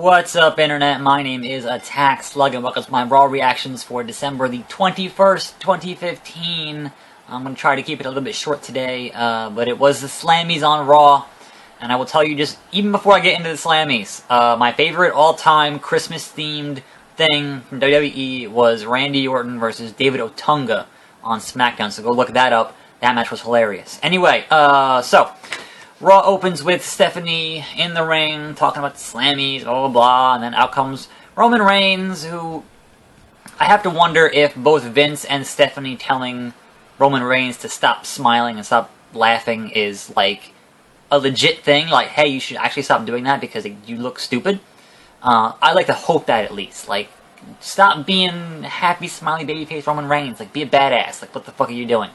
What's up, Internet? My name is Attack Slug, and welcome to my Raw reactions for December the 21st, 2015. I'm going to try to keep it a little bit short today, but it was the Slammies on Raw, and I will tell you just, even before I get into the Slammies, my favorite all-time Christmas-themed thing from WWE was Randy Orton versus David Otunga on SmackDown, so go look that up. That match was hilarious. Anyway, so Raw opens with Stephanie in the ring, talking about the Slammies, blah, blah, blah, and then out comes Roman Reigns, who I have to wonder if both Vince and Stephanie telling Roman Reigns to stop smiling and stop laughing is, like, a legit thing. Like, hey, you should actually stop doing that because you look stupid. I like to hope that, at least. Like, stop being happy, smiley, babyface Roman Reigns. Like, be a badass. Like, what the fuck are you doing?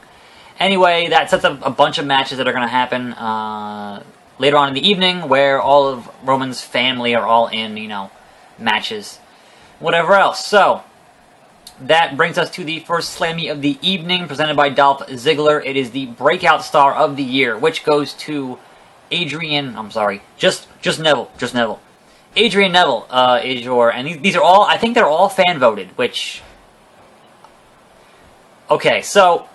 Anyway, that sets up a bunch of matches that are going to happen later on in the evening, where all of Roman's family are all in, you know, matches. Whatever else. So, that brings us to the first Slammy of the evening, presented by Dolph Ziggler. It is the Breakout Star of the Year, which goes to just Neville. Adrian Neville is your, and these are all, I think they're all fan-voted, which, okay, so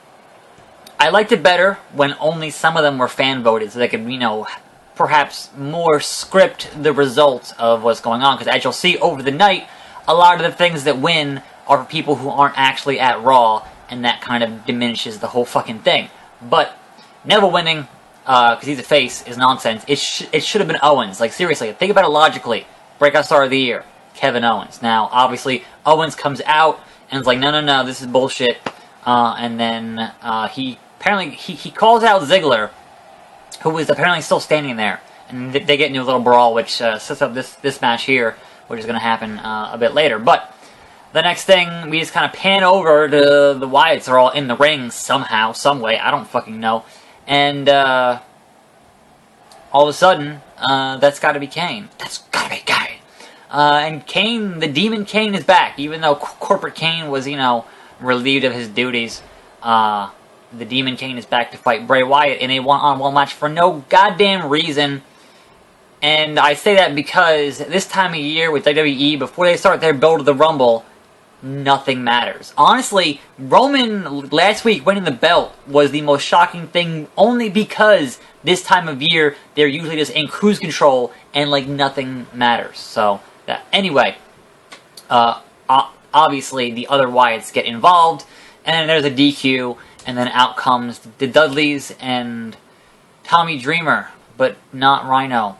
I liked it better when only some of them were fan-voted, so they could, you know, perhaps more script the result of what's going on, because as you'll see over the night, a lot of the things that win are for people who aren't actually at Raw, and that kind of diminishes the whole fucking thing. But Neville winning, because he's a face, is nonsense. It should have been Owens. Like, seriously, think about it logically. Breakout Star of the Year, Kevin Owens. Now, obviously, Owens comes out and is like, no, this is bullshit. And then he calls out Ziggler, who is apparently still standing there. And they get into a little brawl, which sets up this match here, which is going to happen a bit later. But the next thing, we just kind of pan over to the Wyatts. They're all in the ring somehow, some way. I don't fucking know. And all of a sudden, that's got to be Kane. That's got to be Kane. And Kane, the Demon Kane, is back. Even though Corporate Kane was, you know, relieved of his duties, the Demon Kane is back to fight Bray Wyatt in a one-on-one match for no goddamn reason. And I say that because this time of year with WWE, before they start their build of the Rumble, nothing matters. Honestly, Roman last week winning the belt was the most shocking thing, only because this time of year they're usually just in cruise control and like nothing matters. So anyway, obviously the other Wyatts get involved, and then there's a DQ, and then out comes the Dudleys and Tommy Dreamer, but not Rhino.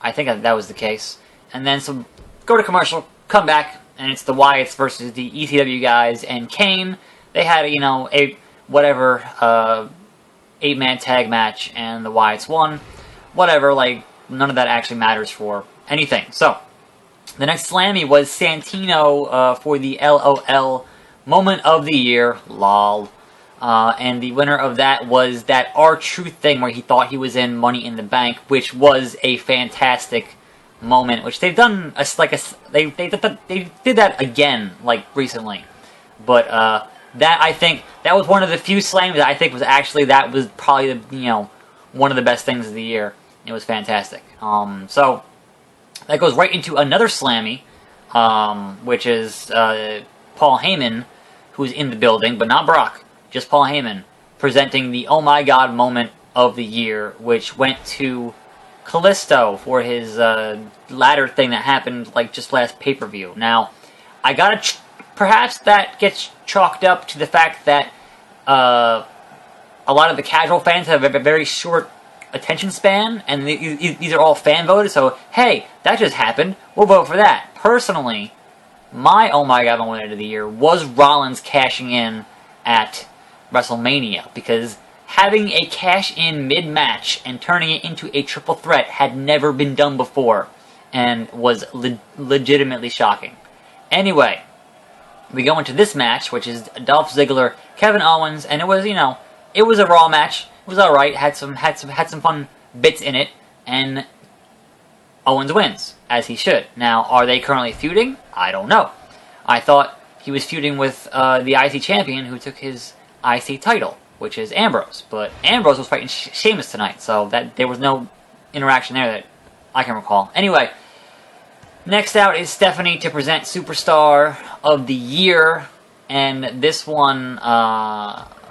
I think that was the case. And then so go to commercial, come back, and it's the Wyatts versus the ECW guys and Kane. They had, you know, a 8-man tag match, and the Wyatts won. Whatever, like, none of that actually matters for anything. So, the next Slammy was Santino for the LOL Moment of the Year, lol. And the winner of that was that R-Truth thing where he thought he was in Money in the Bank, which was a fantastic moment, which they've done they did that again, like, recently. But that, I think, that was one of the few Slammies that I think was actually, that was probably the, you know, one of the best things of the year. It was fantastic. So that goes right into another Slammy, which is Paul Heyman, who's in the building, but not Brock, just Paul Heyman, presenting the Oh My God moment of the year, which went to Kalisto for his ladder thing that happened, like, just last pay-per-view. Now, I gotta, perhaps that gets chalked up to the fact that a lot of the casual fans have a very short attention span, and these are all fan-voted, so, hey, that just happened, we'll vote for that. Personally, my Oh My God moment of the year was Rollins cashing in at WrestleMania, because having a cash-in mid-match and turning it into a triple threat had never been done before, and was legitimately shocking. Anyway, we go into this match, which is Dolph Ziggler, Kevin Owens, and it was, you know, it was a Raw match. It was alright, had some fun bits in it, and Owens wins, as he should. Now, are they currently feuding? I don't know. I thought he was feuding with the IC champion who took his IC title, which is Ambrose. But Ambrose was fighting Sheamus tonight, so that there was no interaction there that I can recall. Anyway, Next out is Stephanie to present Superstar of the Year. And this one,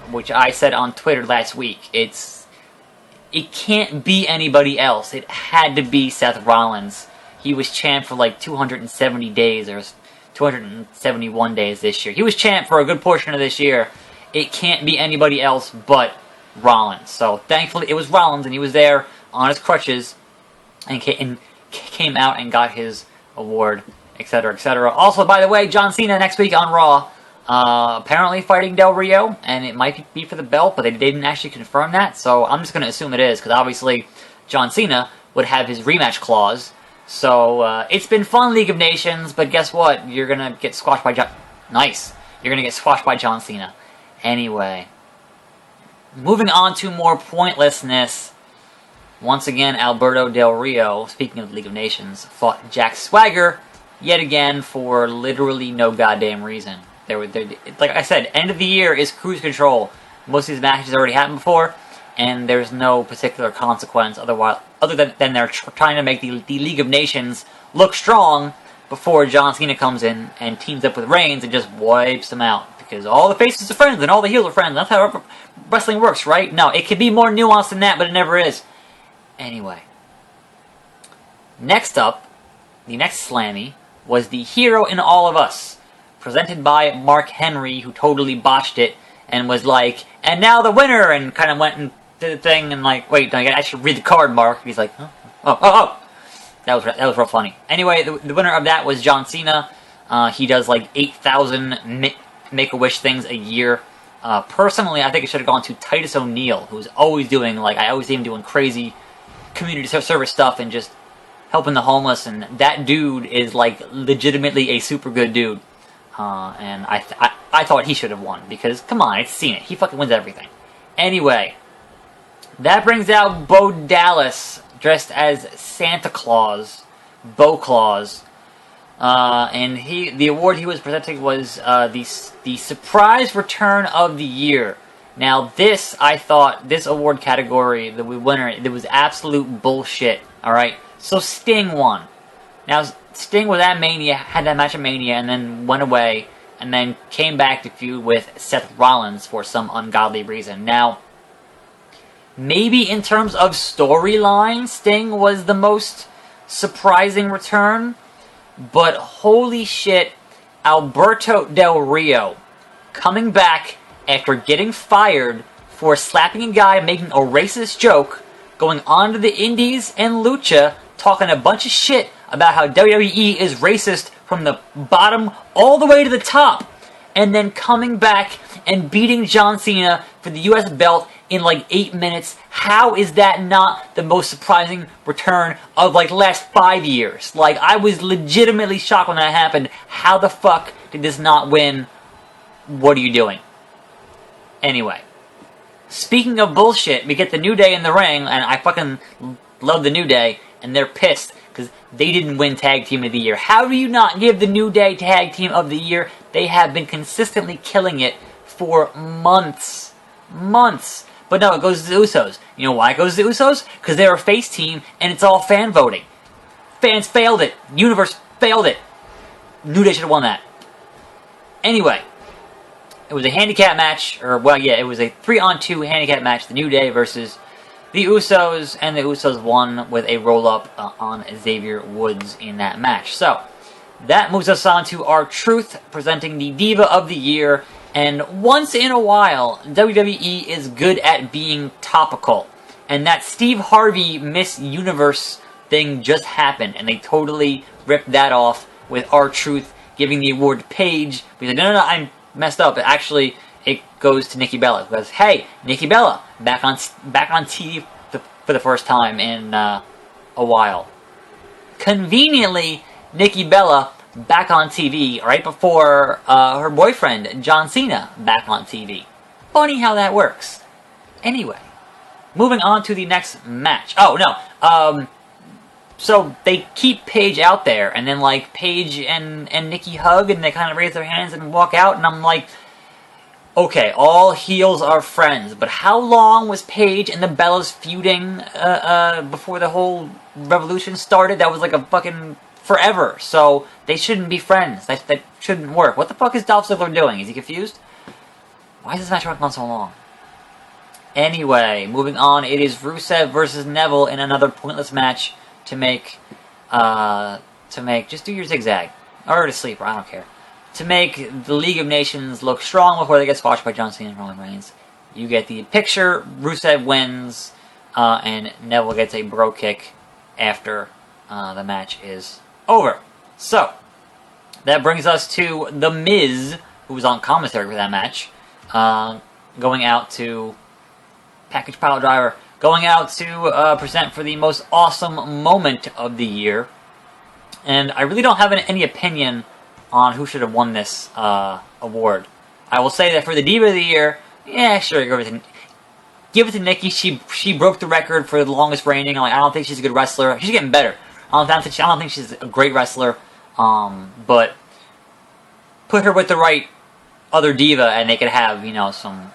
which I said on Twitter last week, it can't be anybody else. It had to be Seth Rollins. He was champ for like 270 days or 271 days this year. He was champ for a good portion of this year. It can't be anybody else but Rollins. So thankfully it was Rollins, and he was there on his crutches and came out and got his award, etc., etc. Also, by the way, John Cena next week on Raw. Apparently fighting Del Rio, and it might be for the belt, but they didn't actually confirm that, so I'm just going to assume it is, because obviously John Cena would have his rematch clause. So, it's been fun, League of Nations, but guess what? You're going to get squashed by Nice. You're going to get squashed by John Cena. Anyway. Moving on to more pointlessness. Once again, Alberto Del Rio, speaking of the League of Nations, fought Jack Swagger yet again for literally no goddamn reason. Like I said, end of the year is cruise control. Most of these matches already happened before, and there's no particular consequence other than they're trying to make the League of Nations look strong before John Cena comes in and teams up with Reigns and just wipes them out. Because all the faces are friends and all the heels are friends. That's how wrestling works, right? No, it could be more nuanced than that, but it never is. Anyway. Next up, the next Slammy, was the Hero in All of Us, presented by Mark Henry, who totally botched it, and was like, and now the winner, and kind of went and did the thing, and like, wait, no, I should read the card, Mark. He's like, oh. That was real funny. Anyway, the winner of that was John Cena. He does like 8,000 Make-A-Wish things a year. Personally, I think it should have gone to Titus O'Neil, who's always doing, like, I always see him doing crazy community service stuff and just helping the homeless, and that dude is like legitimately a super good dude. And I thought he should have won, because, come on, it's Cena. He fucking wins everything. Anyway, that brings out Bo Dallas, dressed as Santa Claus, Bo Claus. And the award he was presenting was the Surprise Return of the Year. Now, I thought, this award category, the winner, it was absolute bullshit, alright? So Sting won. Now, Sting was at Mania, had that match at Mania, and then went away, and then came back to feud with Seth Rollins for some ungodly reason. Now, maybe in terms of storyline, Sting was the most surprising return, but holy shit, Alberto Del Rio coming back after getting fired for slapping a guy, making a racist joke, going on to the Indies and Lucha, talking a bunch of shit about how WWE is racist from the bottom all the way to the top, and then coming back and beating John Cena for the US belt in like 8 minutes. How is that not the most surprising return of like the last 5 years? Like, I was legitimately shocked when that happened. How the fuck did this not win? What are you doing? Anyway, speaking of bullshit, we get the New Day in the ring, and I fucking love the New Day, and they're pissed because they didn't win Tag Team of the Year. How do you not give the New Day Tag Team of the Year? They have been consistently killing it for months. Months. But no, it goes to the Usos. You know why it goes to the Usos? Because they're a face team, and it's all fan voting. Fans failed it. Universe failed it. New Day should have won that. Anyway, it was a handicap match, or, well, yeah, it was a 3-on-2 handicap match. The New Day versus the Usos, and the Usos won with a roll-up on Xavier Woods in that match. So, that moves us on to R-Truth, presenting the Diva of the Year. And once in a while, WWE is good at being topical. And that Steve Harvey Miss Universe thing just happened, and they totally ripped that off with R-Truth giving the award to Paige. We said, no, I messed up. Actually, it goes to Nikki Bella. Because, hey, Nikki Bella, back on TV for the first time in a while. Conveniently, Nikki Bella back on TV right before her boyfriend, John Cena, back on TV. Funny how that works. Anyway, moving on to the next match. Oh, no. So they keep Paige out there, and then, like, Paige and Nikki hug, and they kind of raise their hands and walk out, and I'm like, okay, all heels are friends, but how long was Paige and the Bellas feuding before the whole revolution started? That was like a fucking forever, so they shouldn't be friends. That shouldn't work. What the fuck is Dolph Ziggler doing? Is he confused? Why is this match going on so long? Anyway, moving on, it is Rusev versus Neville in another pointless match to make, just do your zigzag. Or to sleeper, I don't care. To make the League of Nations look strong before they get squashed by John Cena and Roman Reigns. You get the picture, Rusev wins, and Neville gets a bro kick after the match is over. So, that brings us to The Miz, who was on commentary for that match, going out to Package Pile Driver, going out to present for the most awesome moment of the year. And I really don't have any opinion on who should have won this award. I will say that for the Diva of the Year, yeah, sure, give it to Nikki. She broke the record for the longest reigning. I don't think she's a good wrestler. She's getting better. I don't think she's a great wrestler. But put her with the right other Diva, and they could have, some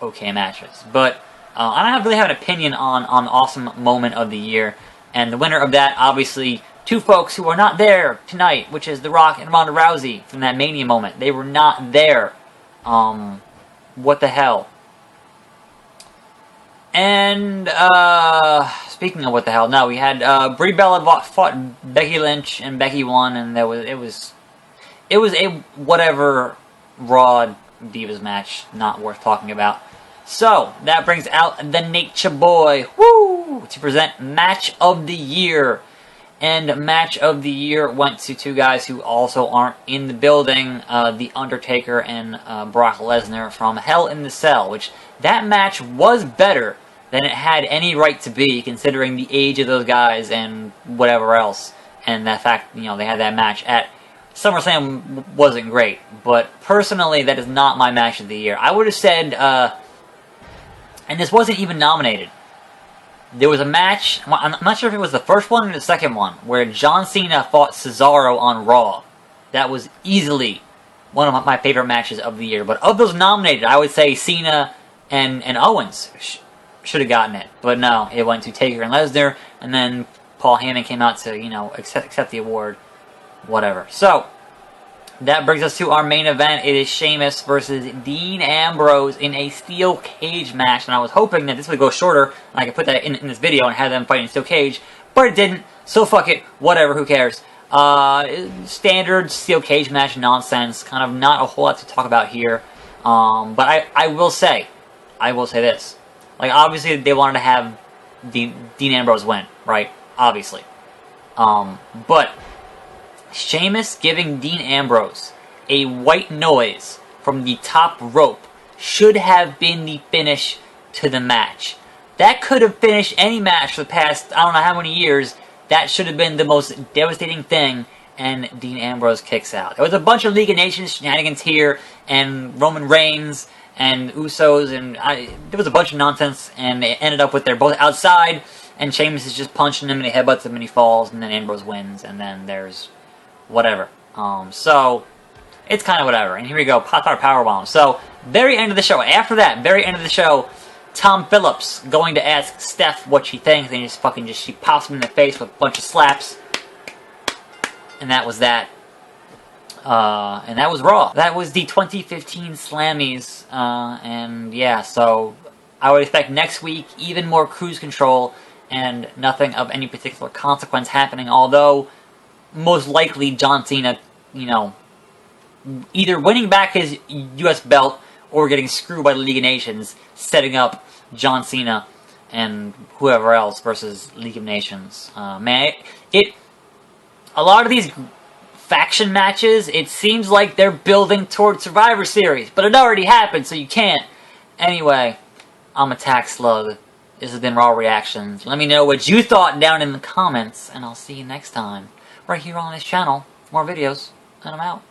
okay matches. But I don't really have an opinion on awesome moment of the year. And the winner of that, obviously, two folks who are not there tonight, which is The Rock and Ronda Rousey from that Mania moment. They were not there. What the hell? And, speaking of what the hell, no, we had, Brie Bella fought Becky Lynch, and Becky won, and it was a whatever Raw Divas match, not worth talking about. So, that brings out the Nature Boy, woo, to present Match of the Year. And Match of the Year went to two guys who also aren't in the building, The Undertaker and Brock Lesnar from Hell in the Cell, which that match was better than it had any right to be, considering the age of those guys and whatever else. And the fact, they had that match at SummerSlam wasn't great. But personally, that is not my Match of the Year. I would have said, and this wasn't even nominated. There was a match, I'm not sure if it was the first one or the second one, where John Cena fought Cesaro on Raw. That was easily one of my favorite matches of the year. But of those nominated, I would say Cena and Owens should have gotten it. But no, it went to Taker and Lesnar, and then Paul Heyman came out to, accept the award. Whatever. So, that brings us to our main event. It is Sheamus versus Dean Ambrose in a steel cage match. And I was hoping that this would go shorter, and I could put that in this video and have them fight in a steel cage. But it didn't, so fuck it. Whatever, who cares? Standard steel cage match nonsense. Kind of not a whole lot to talk about here. But I will say this. Obviously, they wanted to have Dean Ambrose win, right? Obviously. But Sheamus giving Dean Ambrose a white noise from the top rope should have been the finish to the match. That could have finished any match for the past, I don't know how many years. That should have been the most devastating thing, and Dean Ambrose kicks out. There was a bunch of League of Nations shenanigans here, and Roman Reigns, and Usos, and there was a bunch of nonsense, and they ended up with they're both outside, and Sheamus is just punching him, and he headbutts him, and he falls, and then Ambrose wins, and then there's whatever. So, it's kind of whatever. And here we go, Pop-Out Powerbomb. So, very end of the show. After that, very end of the show, Tom Phillips going to ask Steph what she thinks, and she pops him in the face with a bunch of slaps. And that was that. And that was Raw. That was the 2015 Slammies. And yeah, so I would expect next week even more cruise control and nothing of any particular consequence happening, although most likely John Cena, either winning back his U.S. belt or getting screwed by the League of Nations, setting up John Cena and whoever else versus League of Nations. A lot of these faction matches, it seems like they're building towards Survivor Series, but it already happened, so you can't. Anyway, I'm Attack Slug. This has been Raw Reactions. Let me know what you thought down in the comments, and I'll see you next time, right here on this channel. More videos, and I'm out.